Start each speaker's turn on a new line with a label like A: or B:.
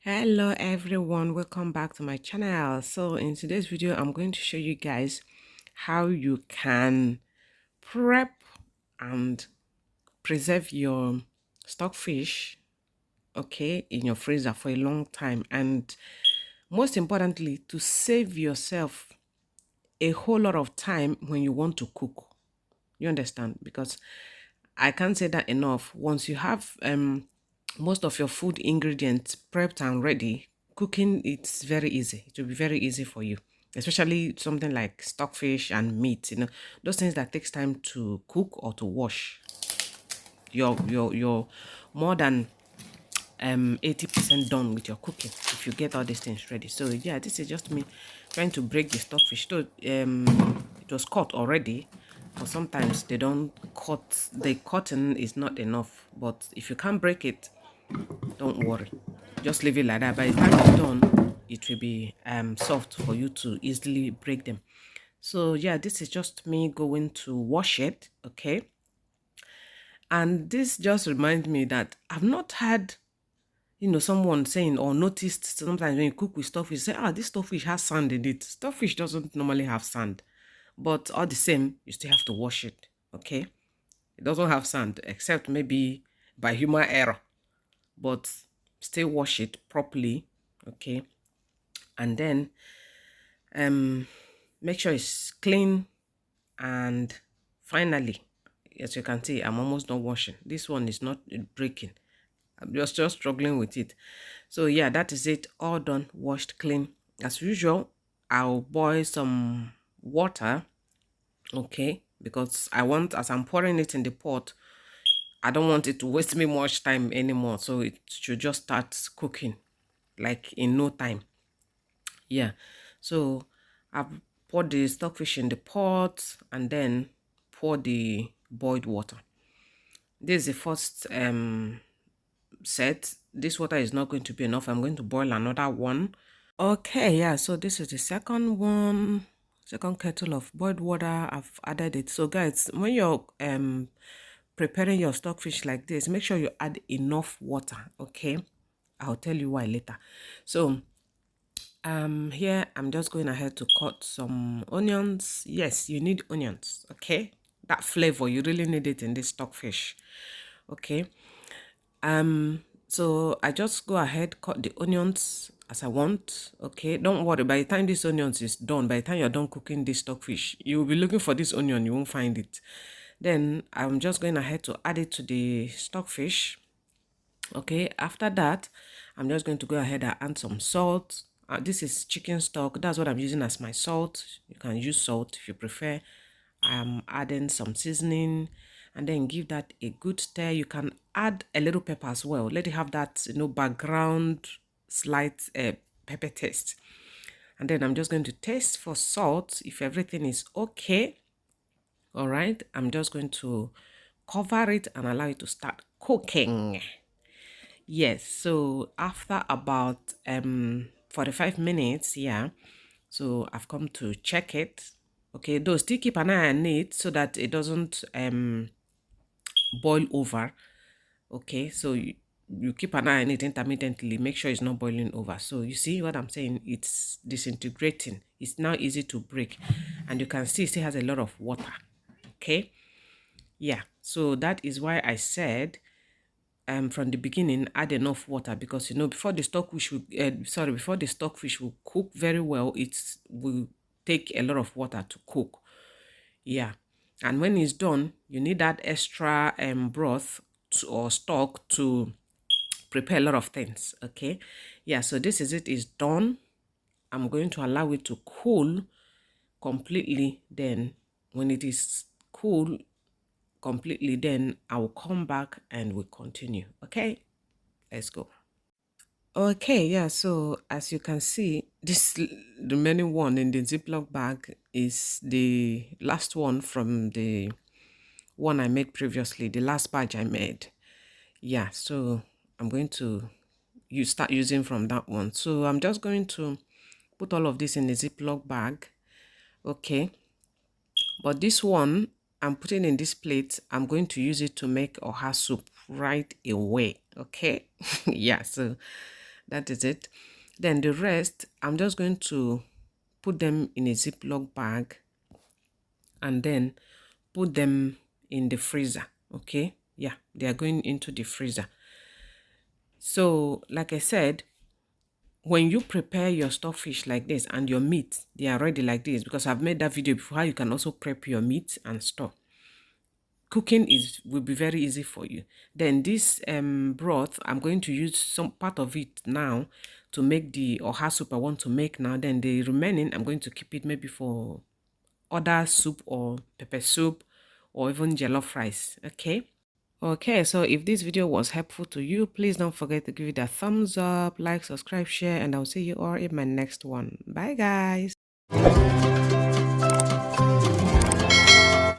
A: Hello everyone, welcome back to my channel. So in today's video I'm going to show you guys how you can prep and preserve your stockfish, okay, in your freezer for a long time, and most importantly to save yourself a whole lot of time when you want to cook. You understand? Because I can't say that enough. Once you have most of your food ingredients prepped and ready, cooking it's very easy. It will be very easy for you, especially something like stockfish and meat. Those things that takes time to cook or to wash. You're more than 80% done with your cooking if you get all these things ready. So yeah, this is just me trying to break the stockfish. So it was cut already, but sometimes they don't cut. The cutting is not enough, but if you can't break it, don't worry, just leave it like that. By the time it's done, it will be soft for you to easily break them. So yeah, this is just me going to wash it, okay? And this just reminds me that I've not had someone saying or noticed sometimes when you cook with stockfish, say, this stockfish has sand in it. Stockfish doesn't normally have sand, but all the same, you still have to wash it, okay? It doesn't have sand, except maybe by human error, but still wash it properly, okay? And then make sure it's clean. And finally, as you can see, I'm almost done washing. This one is not breaking. I'm just struggling with it. So yeah, that is it, all done, washed, clean. As usual, I'll boil some water, okay, because as I'm pouring it in the pot, I don't want it to waste me much time anymore, so it should just start cooking like in no time. Yeah, so I've poured the stockfish in the pot and then pour the boiled water. This is the first set. This water is not going to be enough. I'm going to boil another one. Okay, yeah, so this is the second one, second kettle of boiled water. I've added it. So guys, when you're preparing your stockfish like this, make sure you add enough water, okay? I'll tell you why later. So here I'm just going ahead to cut some onions. Yes, you need onions, okay? That flavor, you really need it in this stockfish, okay? So I just go ahead, cut the onions as I want, okay? Don't worry, by the time this onions is done, by the time you're done cooking this stockfish, you will be looking for this onion, you won't find it. Then I'm just going ahead to add it to the stockfish, okay? After that, I'm just going to go ahead and add some salt. This is chicken stock, that's what I'm using as my salt. You can use salt if you prefer. I'm adding some seasoning and then give that a good stir. You can add a little pepper as well. Let it have that background slight pepper taste. And then I'm just going to taste for salt. If everything is okay, all right, I'm just going to cover it and allow it to start cooking. Yes, so after about 45 minutes, yeah, so I've come to check it. Okay, though still keep an eye on it so that it doesn't boil over. Okay, so you keep an eye on it intermittently, make sure it's not boiling over. So you see what I'm saying, it's disintegrating. It's now easy to break, and you can see it still has a lot of water. Okay, yeah, so that is why I said from the beginning add enough water, because before the stockfish will cook very well, it will take a lot of water to cook. Yeah, and when it's done, you need that extra broth or stock to prepare a lot of things. Okay, yeah, so this is it, is done. I'm going to allow it to cool completely. Then when it is cool completely, then I will come back and we'll continue. Okay, let's go. Okay, yeah, so as you can see, this remaining one in the Ziploc bag is the last one from the one I made previously, the last batch I made. Yeah, so I'm going to start using from that one. So I'm just going to put all of this in the Ziploc bag. Okay, but this one I'm putting in this plate, I'm going to use it to make oha soup right away. Okay, yeah, so That is it. Then the rest, I'm just going to put them in a Ziploc bag and then put them in the freezer. Okay, yeah, they are going into the freezer. So like I said, when you prepare your stockfish like this and your meat, they are ready like this, because I've made that video before how you can also prep your meat and store. Cooking will be very easy for you. Then this broth, I'm going to use some part of it now to make the oha soup I want to make now. Then the remaining, I'm going to keep it maybe for other soup or pepper soup or even jollof rice. Okay, so if this video was helpful to you, please don't forget to give it a thumbs up, like, subscribe, share, and I'll see you all in my next one. Bye guys.